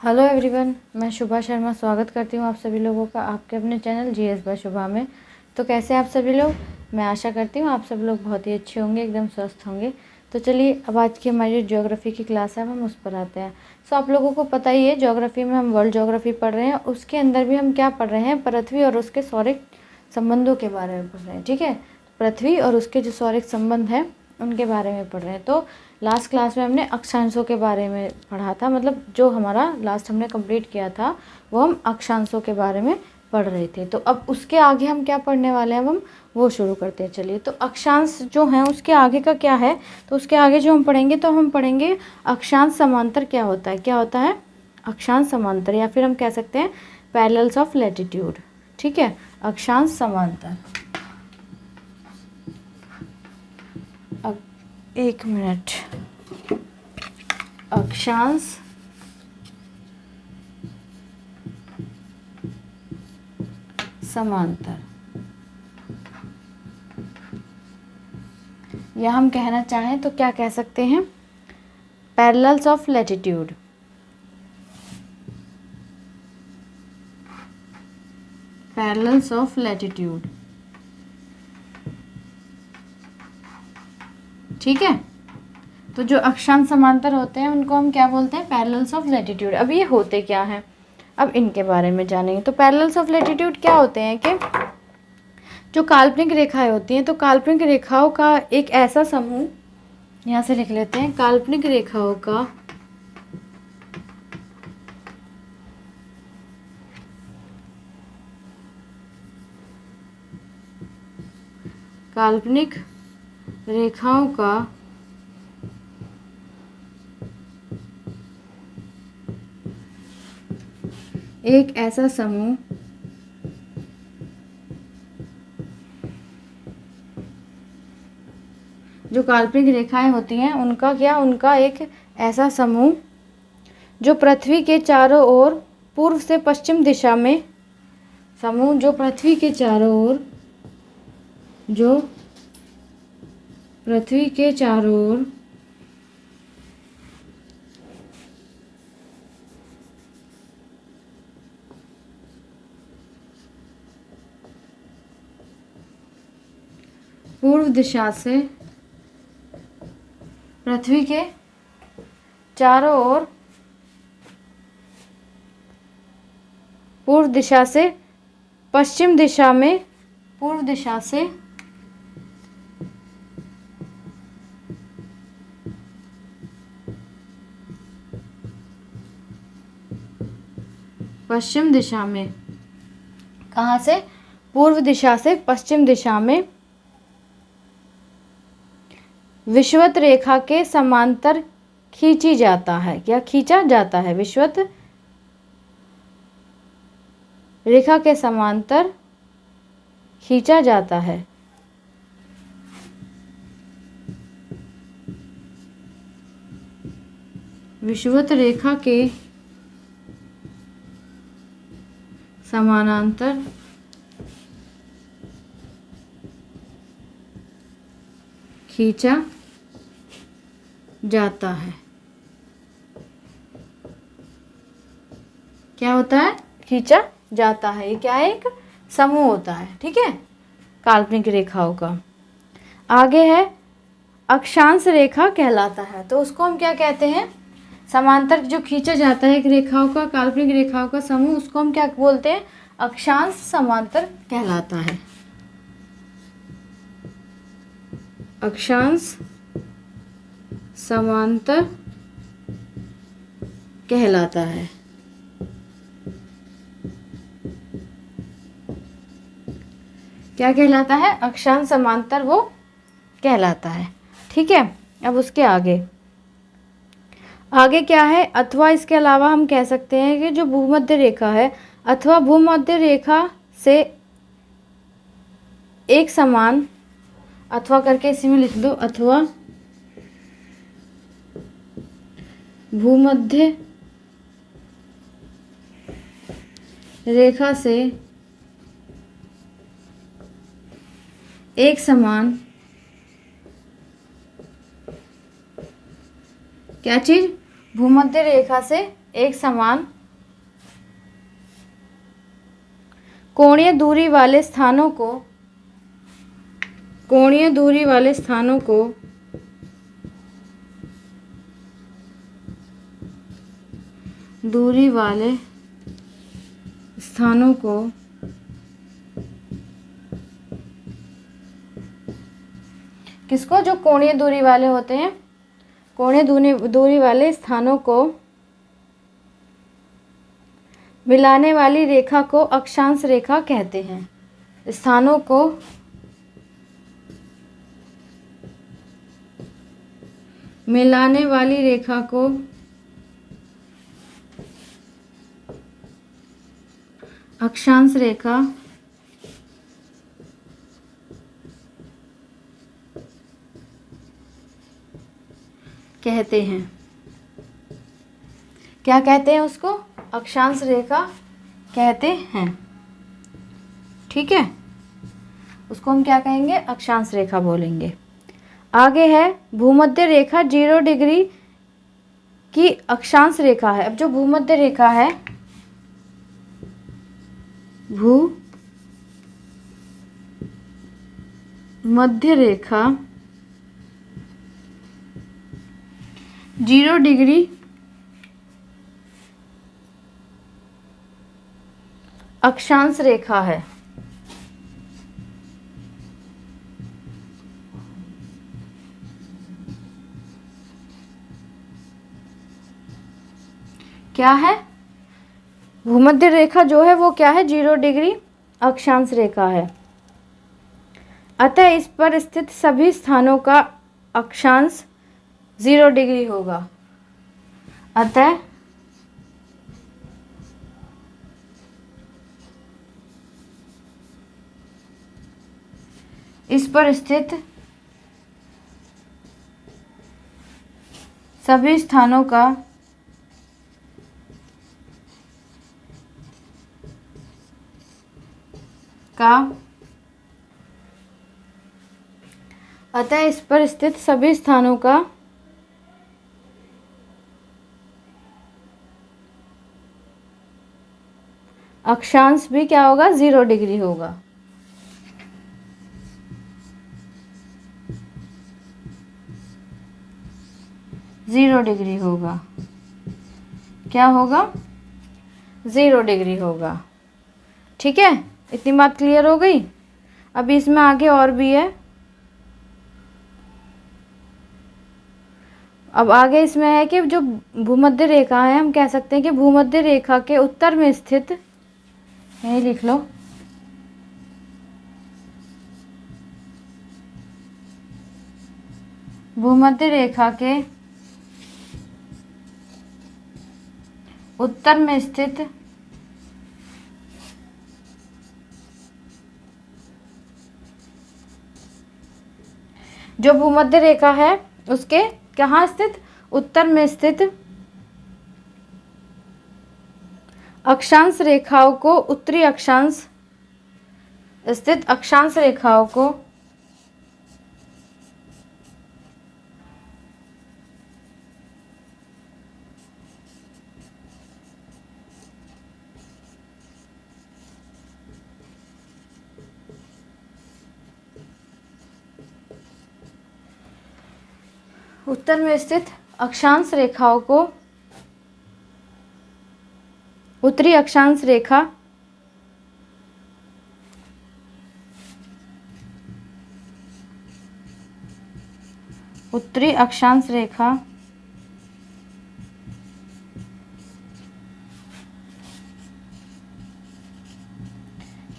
Hello everyone, मैं शुभा शर्मा स्वागत करती हूँ आप सभी लोगों का आपके अपने चैनल जीएस बाय शुभा में। तो कैसे आप सभी लोग? मैं आशा करती हूँ आप सब लोग बहुत ही अच्छे होंगे, एकदम स्वस्थ होंगे। तो चलिए अब आज की हमारी जो ज्योग्राफी की क्लास है हम उस पर आते हैं। सो आप लोगों को पता ही है, ज्योग्राफी में हम वर्ल्ड ज्योग्राफी पढ़ रहे हैं। उसके अंदर भी हम क्या पढ़ रहे हैं? पृथ्वी और उसके सौरिक संबंधों के बारे में पढ़ रहे हैं। ठीक है, पृथ्वी और उसके जो सौरिक संबंध हैं उनके बारे में पढ़ रहे हैं। तो लास्ट क्लास में हमने अक्षांशों के बारे में पढ़ा था, मतलब जो हमारा लास्ट हमने कंप्लीट किया था वो हम अक्षांशों के बारे में पढ़ रहे थे। तो अब उसके आगे हम क्या पढ़ने वाले हैं, अब हम वो शुरू करते हैं। चलिए, तो अक्षांश जो हैं उसके आगे का क्या है? तो उसके आगे जो हम पढ़ेंगे तो हम पढ़ेंगे अक्षांश समांतर क्या होता है। क्या होता है? अक्षांश समांतर, या फिर हम कह सकते हैं पैरेलल्स ऑफ लैटिट्यूड। ठीक है, अक्षांश समांतर। अब एक मिनट, अक्षांश समांतर, या हम कहना चाहें तो क्या कह सकते हैं? Parallels of latitude. Parallels of latitude, ठीक है। तो जो अक्षांश समांतर होते हैं उनको हम क्या बोलते हैं? Parallels of latitude. अब ये होते क्या हैं, अब इनके बारे में जानेंगे। तो पैरेलल्स ऑफ लैटिट्यूड क्या होते हैं कि जो काल्पनिक रेखाएं होती हैं, तो काल्पनिक रेखाओं का एक ऐसा समूह, यहाँ से लिख लेते हैं, काल्पनिक रेखाओं का काल्पनिक रेखाओं का एक ऐसा समूह जो काल्पनिक रेखाएं होती हैं उनका क्या, उनका एक ऐसा समूह जो पृथ्वी के चारों ओर पूर्व से पश्चिम दिशा में, समूह जो पृथ्वी के चारों ओर, जो पृथ्वी के चारों ओर पूर्व दिशा से, पृथ्वी के चारों ओर पूर्व दिशा से पश्चिम दिशा में, पूर्व दिशा से पश्चिम दिशा में, कहाँ से? पूर्व दिशा से पश्चिम दिशा में विषुवत रेखा के समांतर खींची जाता है। क्या खींचा जाता है? विषुवत रेखा के समांतर खींचा जाता है। विषुवत रेखा के समानांतर खींचा जाता है। क्या होता है? खींचा जाता है। ये क्या है? एक समूह होता है, ठीक है, काल्पनिक रेखाओं का। आगे है अक्षांश रेखा कहलाता है। तो उसको हम क्या कहते हैं? समांतर जो खींचा जाता है एक रेखाओं का, काल्पनिक रेखाओं का समूह, उसको हम क्या बोलते हैं? अक्षांश समांतर कहलाता है। अक्षांश समांतर कहलाता है। क्या कहलाता है? अक्षांश समांतर वो कहलाता है, ठीक है। अब उसके आगे क्या है? अथवा इसके अलावा हम कह सकते हैं कि जो भूमध्य रेखा है, अथवा भूमध्य रेखा से एक समान, अथवा करके इसी में लिख दो, अथवा भूमध्य रेखा से एक समान क्या चीज? भूमध्य रेखा से एक समान कोणीय दूरी वाले स्थानों को किसको, जो कोणीय दूरी वाले होते हैं, कोणीय दूरी वाले स्थानों को मिलाने वाली रेखा को अक्षांश रेखा कहते हैं। स्थानों को मिलाने वाली रेखा को अक्षांश रेखा कहते हैं। क्या कहते हैं उसको? अक्षांश रेखा कहते हैं। ठीक है, उसको हम क्या कहेंगे? अक्षांश रेखा बोलेंगे। आगे है भूमध्य रेखा 0 डिग्री की अक्षांश रेखा है। अब जो भूमध्य रेखा है, भूमध्य रेखा 0 डिग्री अक्षांश रेखा है। क्या है? भूमध्य रेखा जो है वो क्या है? 0 डिग्री अक्षांश रेखा है। अतः इस पर स्थित सभी स्थानों का अक्षांश 0 डिग्री होगा। अतः इस पर स्थित सभी स्थानों का अतः इस पर स्थित सभी स्थानों का अक्षांश भी क्या होगा? 0 डिग्री होगा। क्या होगा? 0 डिग्री होगा। ठीक है, इतनी बात क्लियर हो गई। अभी इसमें आगे और भी है। अब आगे इसमें है कि जो भूमध्य रेखा है, हम कह सकते हैं कि भूमध्य रेखा के उत्तर में स्थित, यही लिख लो, भूमध्य रेखा के उत्तर में स्थित जो भूमध्य रेखा है उसके कहाँ स्थित? उत्तर में स्थित अक्षांश रेखाओं को उत्तरी अक्षांश स्थित अक्षांश रेखाओं को उत्तर में स्थित अक्षांश रेखाओं को उत्तरी अक्षांश रेखा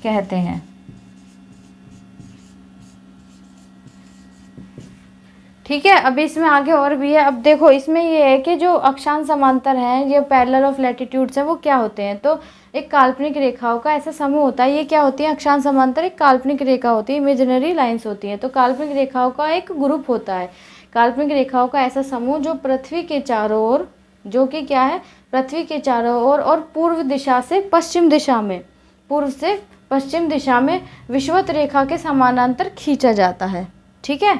कहते हैं। ठीक है, अब इसमें आगे और भी है। अब देखो, इसमें ये है कि जो अक्षांश समांतर हैं, ये पैरेलल ऑफ लैटिट्यूड्स हैं, वो क्या होते हैं? तो एक काल्पनिक रेखाओं का ऐसा समूह होता है। ये क्या होती है? अक्षांश समांतर एक काल्पनिक रेखा होती है, इमेजिनरी लाइंस होती हैं। तो काल्पनिक रेखाओं का एक ग्रुप होता है, काल्पनिक रेखाओं का ऐसा समूह जो पृथ्वी के चारों ओर, जो कि क्या है? पृथ्वी के चारों ओर और पूर्व दिशा से पश्चिम दिशा में, पूर्व से पश्चिम दिशा में विषुवत रेखा के समानांतर खींचा जाता है। ठीक है,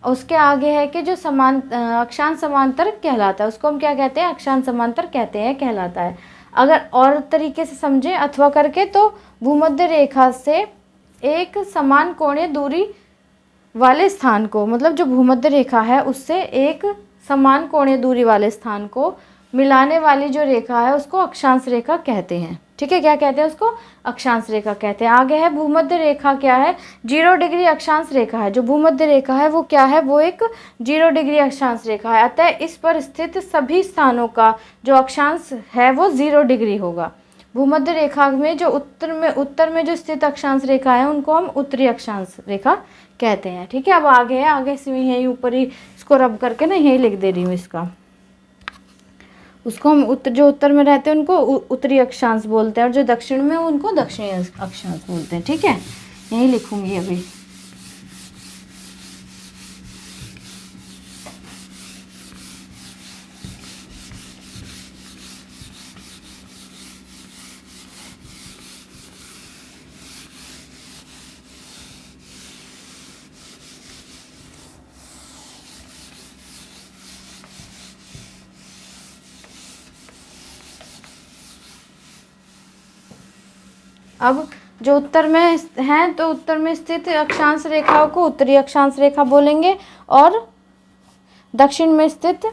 उसके आगे है कि जो अक्षांश समांतर कहलाता है, उसको हम क्या कहते हैं, अक्षांश समांतर कहते हैं, कहलाता है। अगर और तरीके से समझें अथवा करके, तो भूमध्य रेखा से एक समान कोणीय दूरी वाले स्थान को, मतलब जो भूमध्य रेखा है उससे एक समान कोणीय दूरी वाले स्थान को मिलाने वाली जो रेखा है उसको अक्षांश रेखा कहते हैं। ठीक है, क्या कहते हैं उसको, अक्षांश रेखा कहते हैं। आगे है भूमध्य रेखा, क्या है, 0 डिग्री अक्षांश रेखा है। जो भूमध्य रेखा है वो क्या है, वो एक 0 डिग्री अक्षांश रेखा है। अतः इस पर स्थित सभी स्थानों का जो अक्षांश है वो 0 डिग्री होगा। भूमध्य रेखा में जो उत्तर में जो स्थित अक्षांश रेखा है उनको हम उत्तरी अक्षांश रेखा कहते हैं। ठीक है, अब आगे है, आगे से यहीं ऊपर ही इसको रब करके ना यहीं लिख दे रही हूँ इसका। उसको हम जो उत्तर में रहते हैं उनको उत्तरी अक्षांश बोलते हैं, और जो दक्षिण में उनको दक्षिणी अक्षांश बोलते हैं। ठीक है, यहीं लिखूंगी अभी। अब जो उत्तर में हैं तो उत्तर में स्थित अक्षांश रेखाओं को उत्तरी अक्षांश रेखा बोलेंगे, और दक्षिण में स्थित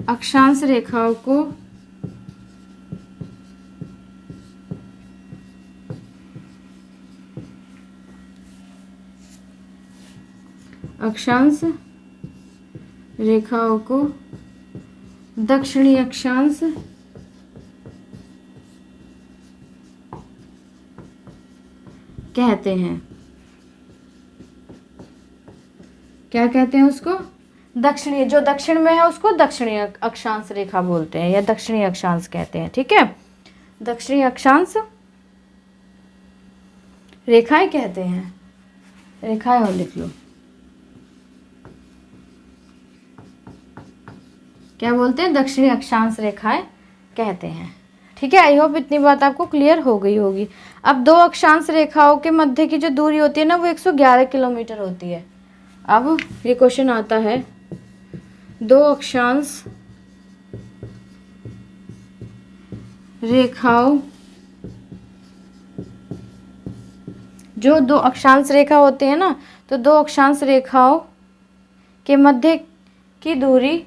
अक्षांश रेखाओं को दक्षिणी अक्षांश कहते हैं। क्या कहते हैं उसको, दक्षिणी, जो दक्षिण में है उसको दक्षिणी अक्षांश रेखा बोलते हैं या दक्षिणी अक्षांश कहते हैं। ठीक है, दक्षिणी अक्षांश रेखाएं कहते हैं, रेखाएं और लिख लो, क्या बोलते हैं, दक्षिणी अक्षांश रेखाएं कहते हैं। ठीक है, आई होप इतनी बात आपको क्लियर हो गई होगी। अब दो अक्षांश रेखाओं के मध्य की जो दूरी होती है ना वो 111 किलोमीटर होती है। अब ये क्वेश्चन आता है, दो अक्षांश रेखाओं, जो दो अक्षांश रेखा होते हैं ना, तो दो अक्षांश रेखाओं के मध्य की दूरी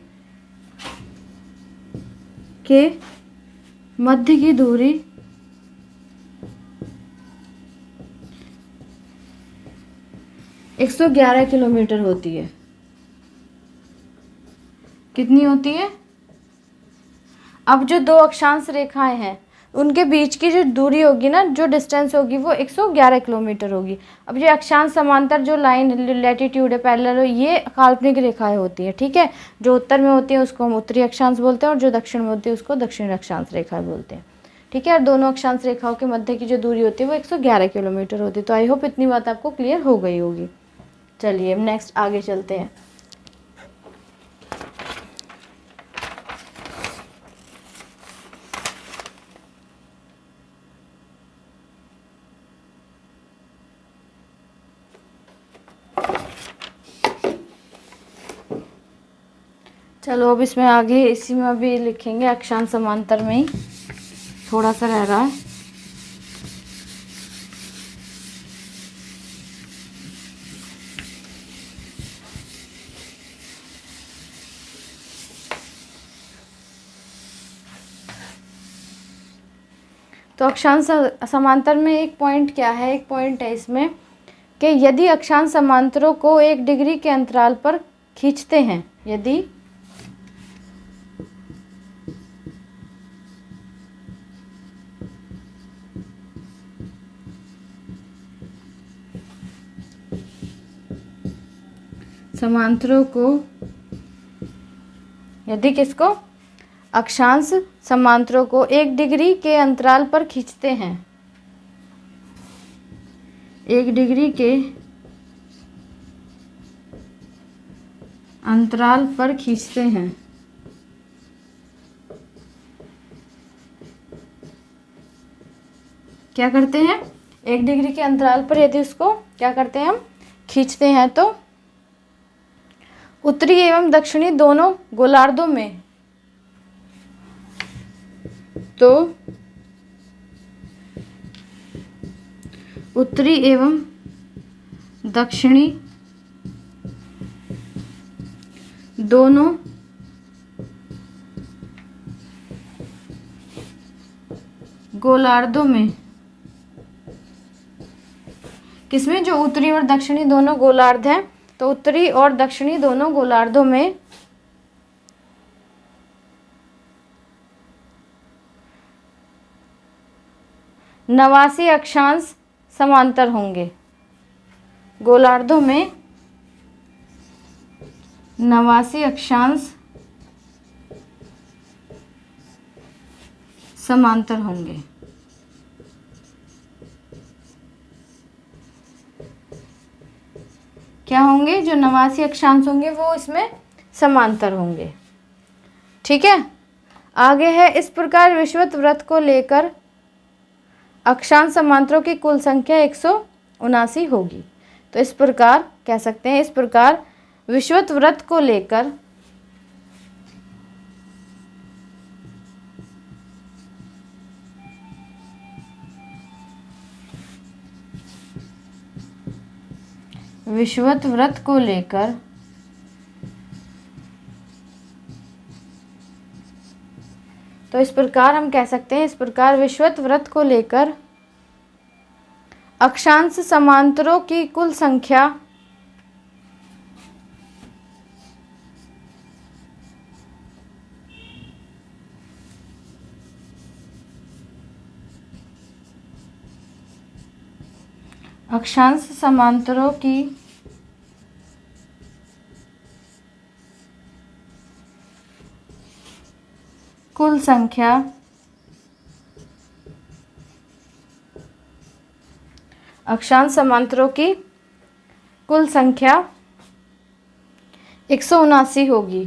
111 किलोमीटर होती है। कितनी होती है, अब जो दो अक्षांश रेखाएं हैं उनके बीच की जो दूरी होगी ना, जो डिस्टेंस होगी वो 111 किलोमीटर होगी। अब ये अक्षांश समांतर जो लाइन लैटिट्यूड है, पैरेलल हो, ये काल्पनिक रेखाएं होती है। ठीक है, जो उत्तर में होती है उसको हम उत्तरी अक्षांश बोलते हैं, और जो दक्षिण में होती है उसको दक्षिण अक्षांश रेखाएं बोलते हैं। ठीक है, और दोनों अक्षांश रेखाओं के मध्य की जो दूरी होती है वो 111 किलोमीटर होती है। तो आई होप इतनी बात आपको क्लियर हो गई होगी। चलिए अब नेक्स्ट आगे चलते हैं। चलो अब इसमें आगे इसी में अभी लिखेंगे, अक्षांश समांतर में ही थोड़ा सा रह रहा है। तो अक्षांश समांतर में एक पॉइंट क्या है, एक पॉइंट है इसमें कि यदि अक्षांश समांतरों को 1 डिग्री के अंतराल पर खींचते हैं, यदि समांतरों को, यदि किसको, अक्षांश समांतरों को 1 डिग्री के अंतराल पर खींचते हैं, 1 डिग्री के अंतराल पर खींचते हैं, क्या करते हैं, 1 डिग्री के अंतराल पर यदि उसको क्या करते हैं हम खींचते हैं तो उत्तरी एवं दक्षिणी दोनों गोलार्धों में उत्तरी एवं दक्षिणी दोनों गोलार्धों में, किसमें, जो उत्तरी और दक्षिणी दोनों गोलार्ध हैं, तो उत्तरी और दक्षिणी दोनों गोलार्धों में नवासी अक्षांश समांतर होंगे। गोलार्धों में 89 अक्षांश समांतर होंगे। क्या होंगे, जो 89 अक्षांश होंगे वो इसमें समांतर होंगे। ठीक है, आगे है, इस प्रकार विषुवत वृत्त को लेकर अक्षांश समांतरों की कुल संख्या 179 होगी। तो इस प्रकार कह सकते हैं, इस प्रकार विषुवत वृत्त को लेकर विषुवत वृत्त को लेकर तो इस प्रकार हम कह सकते हैं, इस प्रकार विषुवत वृत्त को लेकर अक्षांश समांतरों की कुल संख्या अक्षांश समांतरों की कुल संख्या अक्षांश समांतरों की कुल संख्या 179 होगी।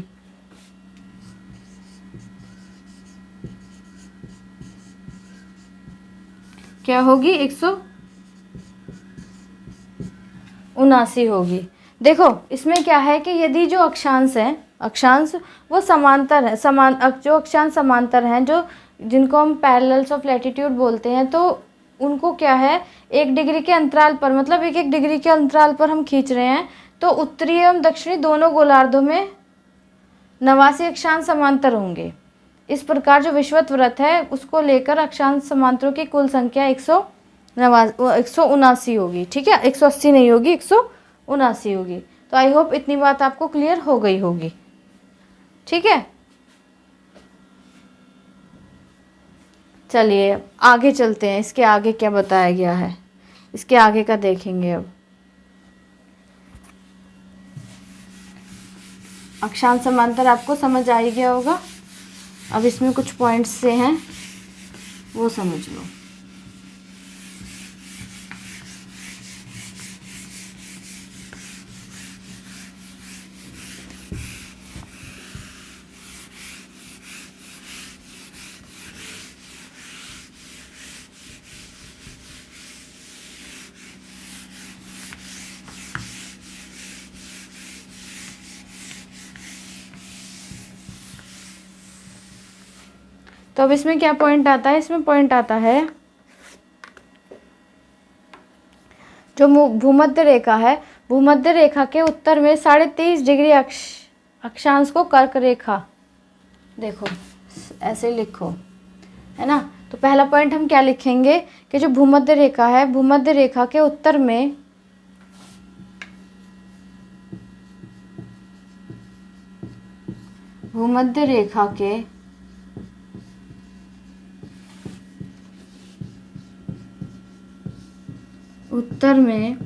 क्या होगी, 179 होगी। देखो इसमें क्या है कि यदि जो अक्षांश हैं, अक्षांश वो समांतर है, जो अक्षांश समांतर हैं, जो जिनको हम पैरेलल्स ऑफ लैटिट्यूड बोलते हैं, तो उनको क्या है, 1 डिग्री के अंतराल पर, मतलब 1-1 डिग्री के अंतराल पर हम खींच रहे हैं, तो उत्तरी एवं दक्षिणी दोनों गोलार्धों में 89 अक्षांश समांतर होंगे। इस प्रकार जो विषुवत वृत्त है उसको लेकर अक्षांश समांतरों की कुल संख्या 179 होगी। ठीक है, 180 नहीं होगी, 179 होगी। तो आई होप इतनी बात आपको क्लियर हो गई होगी। ठीक है, चलिए आगे चलते हैं, इसके आगे क्या बताया गया है, इसके आगे का देखेंगे। अब अक्षांश समांतर आपको समझ आ ही गया होगा। अब इसमें कुछ पॉइंट्स से हैं वो समझ लो। तो अब इसमें क्या पॉइंट आता है, इसमें पॉइंट आता है जो भूमध्य रेखा है, भूमध्य रेखा के उत्तर में 23.5 डिग्री अक्षांश को कर्क रेखा, देखो ऐसे लिखो, है ना। तो पहला पॉइंट हम क्या लिखेंगे कि जो भूमध्य रेखा है, भूमध्य रेखा के उत्तर में भूमध्य रेखा के उत्तर में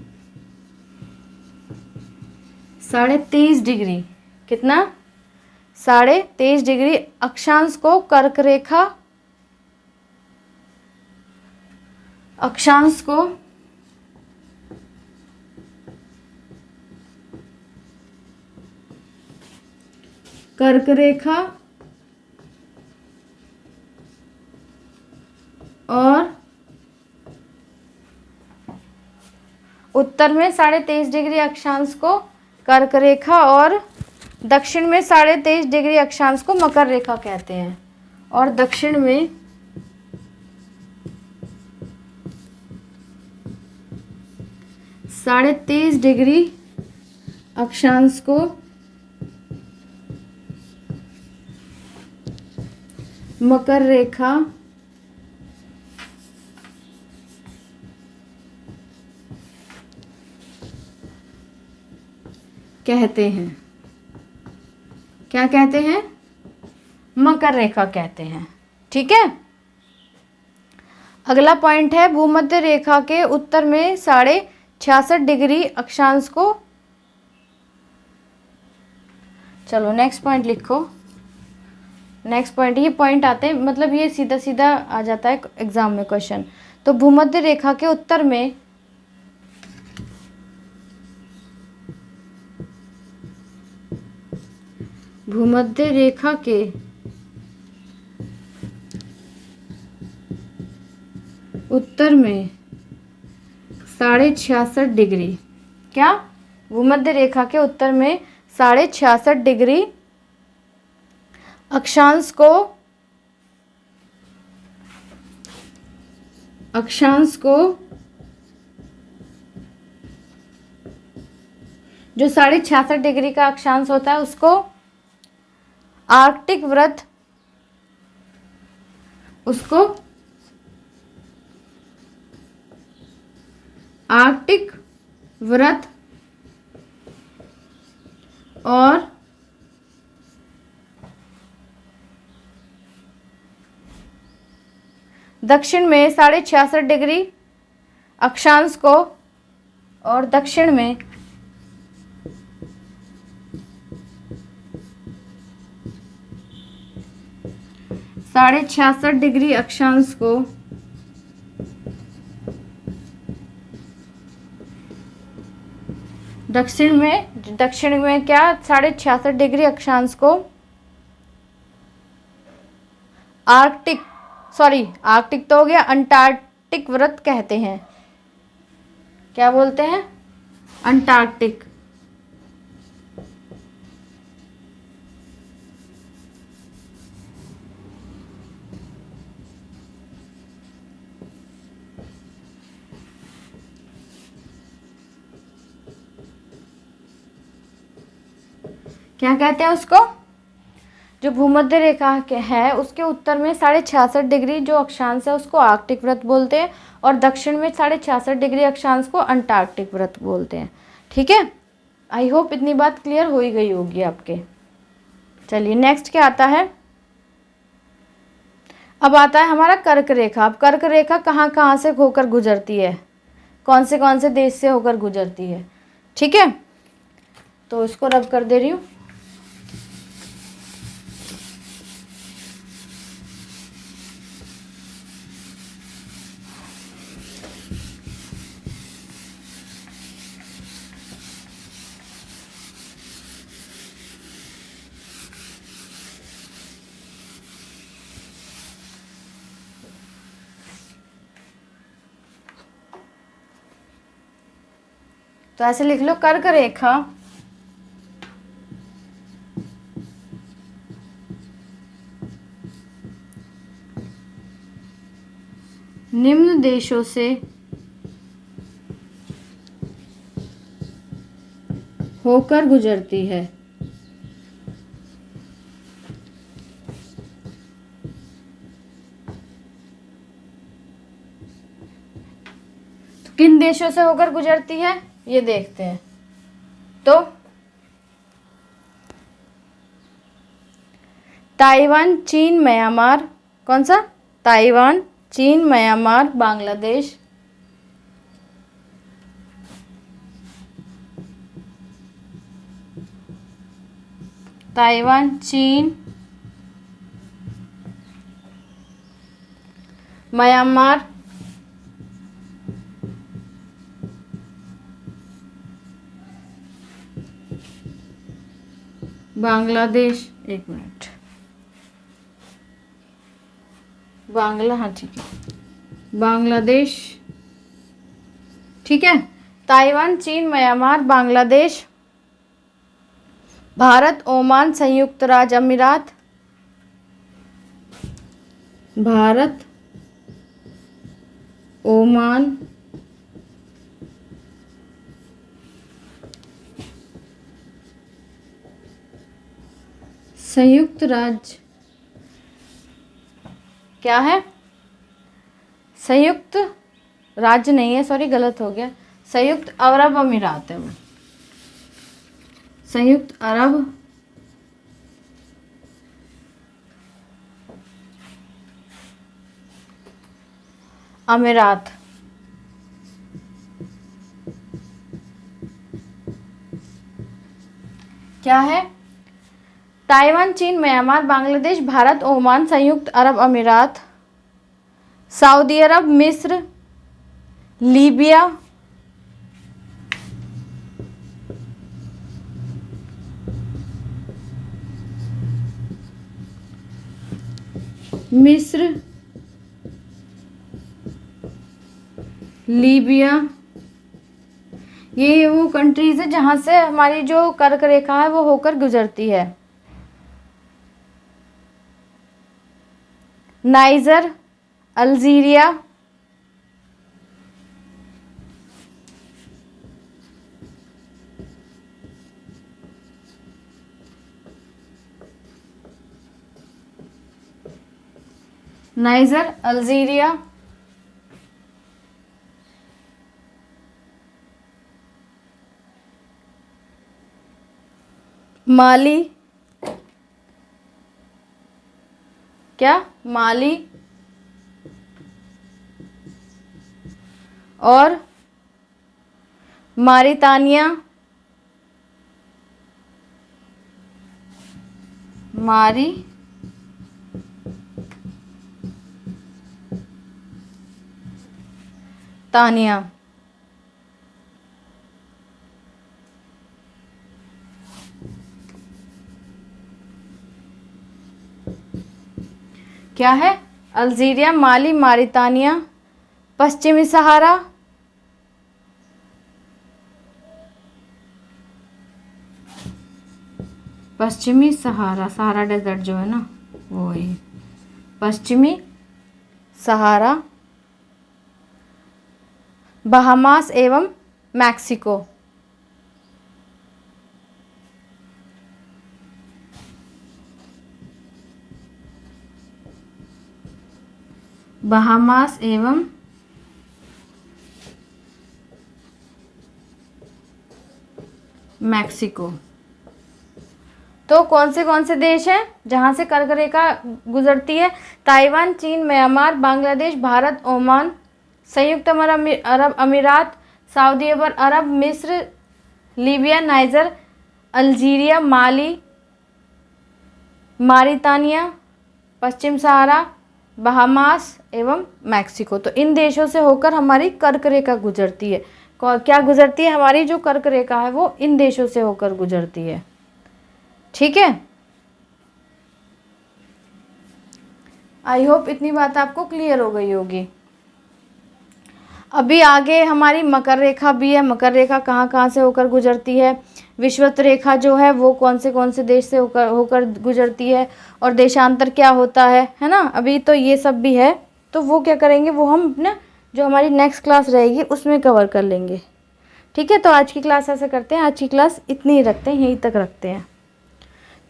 23.5 डिग्री, कितना, 23.5 डिग्री अक्षांश को कर्क रेखा, अक्षांश को कर्क रेखा और उत्तर में 23.5 डिग्री अक्षांश को कर्क रेखा और दक्षिण में 23.5 डिग्री अक्षांश को मकर रेखा कहते हैं। और दक्षिण में 23.5 डिग्री अक्षांश को मकर रेखा कहते हैं। क्या कहते हैं? मकर रेखा कहते हैं। ठीक है। अगला पॉइंट है भूमध्य रेखा के उत्तर में 66.5 डिग्री अक्षांश को, चलो नेक्स्ट पॉइंट लिखो। नेक्स्ट पॉइंट, ये पॉइंट आते हैं मतलब ये सीधा सीधा आ जाता है एग्जाम में क्वेश्चन। तो भूमध्य रेखा के उत्तर में भूमध्य रेखा के उत्तर में 66.5 डिग्री, क्या? भूमध्य रेखा के उत्तर में 66.5 डिग्री अक्षांश को जो 66.5 डिग्री का अक्षांश होता है उसको आर्कटिक व्रत, और दक्षिण में 66.5 डिग्री अक्षांश को, और दक्षिण में 66.5 डिग्री अक्षांश को दक्षिण में क्या 66.5 डिग्री अक्षांश को आर्कटिक तो हो गया, अंटार्कटिक व्रत कहते हैं। क्या बोलते हैं? अंटार्कटिक। क्या कहते हैं उसको? जो भूमध्य रेखा के है उसके उत्तर में 66.5 डिग्री जो अक्षांश है उसको आर्कटिक व्रत बोलते हैं, और दक्षिण में 66.5 डिग्री अक्षांश को अंटार्कटिक व्रत बोलते हैं। ठीक है। आई होप इतनी बात क्लियर हो ही गई होगी आपके। चलिए नेक्स्ट क्या आता है? अब आता है हमारा कर्क रेखा। अब कर्क रेखा कहाँ से होकर गुजरती है, कौन से देश से होकर गुजरती है? ठीक है, तो इसको रब कर दे रही हूँ। तो ऐसे लिख लो, कर्क रेखा निम्न देशों से होकर गुजरती है। तो किन देशों से होकर गुजरती है ये देखते हैं। तो ताइवान, चीन, म्यांमार, कौन सा? ताइवान, चीन, म्यांमार, बांग्लादेश, ताइवान, चीन, म्यांमार, बांग्लादेश, एक मिनट, हाँ ठीक है, बांग्लादेश। ठीक है, ताइवान, चीन, म्यांमार, बांग्लादेश, भारत, ओमान, संयुक्त राज्य अमीरात, भारत, ओमान, संयुक्त राज्य, क्या है, संयुक्त राज्य नहीं है, सॉरी गलत हो गया, संयुक्त अरब अमीरात है वो, संयुक्त अरब अमीरात। क्या है, ताइवान, चीन, म्यांमार, बांग्लादेश, भारत, ओमान, संयुक्त अरब अमीरात, सऊदी अरब, मिस्र, लीबिया, मिस्र, लीबिया, ये वो कंट्रीज है जहाँ से हमारी जो कर्क रेखा है वो होकर गुजरती है। नाइजर, अल्जीरिया, नाइजर, अल्जीरिया, माली, क्या, माली और मारितानिया, तानिया। क्या है, अल्जीरिया, माली, मारितानिया, पश्चिमी सहारा, पश्चिमी सहारा, सहारा डेजर्ट जो है ना वो है पश्चिमी सहारा, बहामास एवं मैक्सिको। बहामास एवं मैक्सिको। तो कौन से देश हैं जहाँ से कर्क रेखा गुजरती है? ताइवान, चीन, म्यांमार, बांग्लादेश, भारत, ओमान, संयुक्त अरब अमीरात, सऊदी अरब, मिस्र, लीबिया, नाइजर, अल्जीरिया, माली, मारितानिया, पश्चिम सहारा, बहामास एवं मैक्सिको। तो इन देशों से होकर हमारी कर्क रेखा गुजरती है। क्या गुजरती है? हमारी जो कर्क रेखा है वो इन देशों से होकर गुजरती है। ठीक है, आई होप इतनी बात आपको क्लियर हो गई होगी। अभी आगे हमारी मकर रेखा भी है। मकर रेखा कहाँ से होकर गुजरती है, विषुवत रेखा जो है वो कौन से देश से होकर गुजरती है, और देशांतर क्या होता है ना। अभी तो ये सब भी है, तो वो क्या करेंगे, वो हम अपना जो हमारी नेक्स्ट क्लास रहेगी उसमें कवर कर लेंगे। ठीक है, तो आज की क्लास ऐसा करते हैं, आज की क्लास इतनी ही रखते हैं, यहीं तक रखते हैं।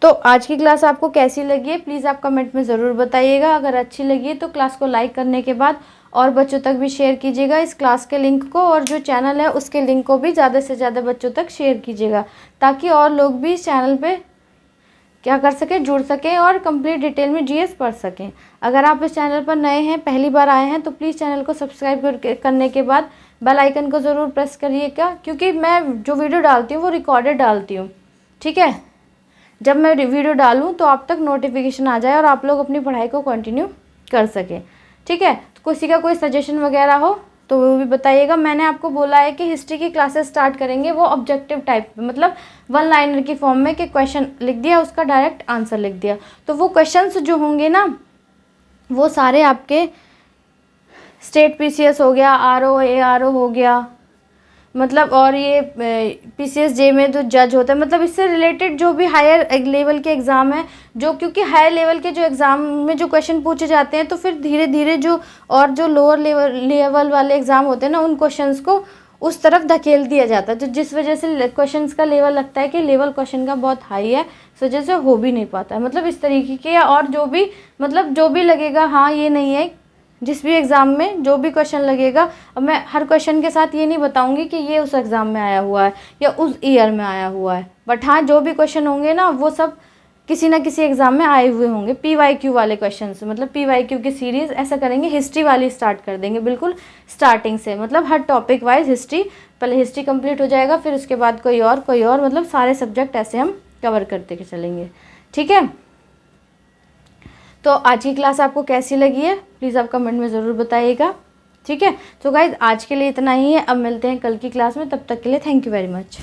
तो आज की क्लास आपको कैसी लगी है प्लीज़ आप कमेंट में ज़रूर बताइएगा। अगर अच्छी लगी है तो क्लास को लाइक करने के बाद और बच्चों तक भी शेयर कीजिएगा इस क्लास के लिंक को, और जो चैनल है उसके लिंक को भी ज़्यादा से ज़्यादा बच्चों तक शेयर कीजिएगा, ताकि और लोग भी इस चैनल पे क्या कर सकें, जुड़ सकें और कंप्लीट डिटेल में जीएस पढ़ सकें। अगर आप इस चैनल पर नए हैं, पहली बार आए हैं, तो प्लीज़ चैनल को सब्सक्राइब करने के बाद बेल आइकन को ज़रूर प्रेस करिएगा, क्योंकि मैं जो वीडियो डालती हूँ वो रिकॉर्डेड डालती हूँ। ठीक है, जब मैं वीडियो डालूँ तो आप तक नोटिफिकेशन आ जाए और आप लोग अपनी पढ़ाई को कंटिन्यू कर सकें। ठीक है, तो किसी का कोई सजेशन वगैरह हो तो वो भी बताइएगा। मैंने आपको बोला है कि हिस्ट्री की क्लासेस स्टार्ट करेंगे, वो ऑब्जेक्टिव टाइप, मतलब वन लाइनर की फॉर्म में, कि क्वेश्चन लिख दिया उसका डायरेक्ट आंसर लिख दिया। तो वो क्वेश्चंस जो होंगे ना वो सारे आपके स्टेट पीसीएस हो गया, आरओ एआरओ हो गया, मतलब और ये PCSJ में जो जज होता है, मतलब इससे रिलेटेड जो भी हायर लेवल के एग्ज़ाम है, जो क्योंकि हायर लेवल के जो एग्ज़ाम में जो क्वेश्चन पूछे जाते हैं, तो फिर धीरे धीरे जो लोअर लेवल वाले एग्ज़ाम होते हैं ना, उन क्वेश्चंस को उस तरफ धकेल दिया जाता है, तो जिस वजह से क्वेश्चंस का लेवल लगता है कि लेवल क्वेश्चन का बहुत हाई है, इस वजह से हो भी नहीं पाता है। मतलब इस तरीके के, और जो भी मतलब जो भी लगेगा, हाँ ये नहीं है, जिस भी एग्ज़ाम में जो भी क्वेश्चन लगेगा, अब मैं हर क्वेश्चन के साथ ये नहीं बताऊंगी कि ये उस एग्ज़ाम में आया हुआ है या उस ईयर में आया हुआ है, बट हाँ जो भी क्वेश्चन होंगे ना, वो सब किसी ना किसी एग्ज़ाम में आए हुए होंगे। PYQ वाले क्वेश्चन, मतलब PYQ की सीरीज़ ऐसा करेंगे, हिस्ट्री वाली स्टार्ट कर देंगे बिल्कुल स्टार्टिंग से, मतलब हर टॉपिक वाइज हिस्ट्री, पहले हिस्ट्री कंप्लीट हो जाएगा, फिर उसके बाद कोई और, मतलब सारे सब्जेक्ट ऐसे हम कवर करते के चलेंगे। ठीक है, तो आज की क्लास आपको कैसी लगी है प्लीज़ आप कमेंट में ज़रूर बताइएगा। ठीक है, तो गाइज आज के लिए इतना ही है, अब मिलते हैं कल की क्लास में, तब तक के लिए थैंक यू वेरी मच।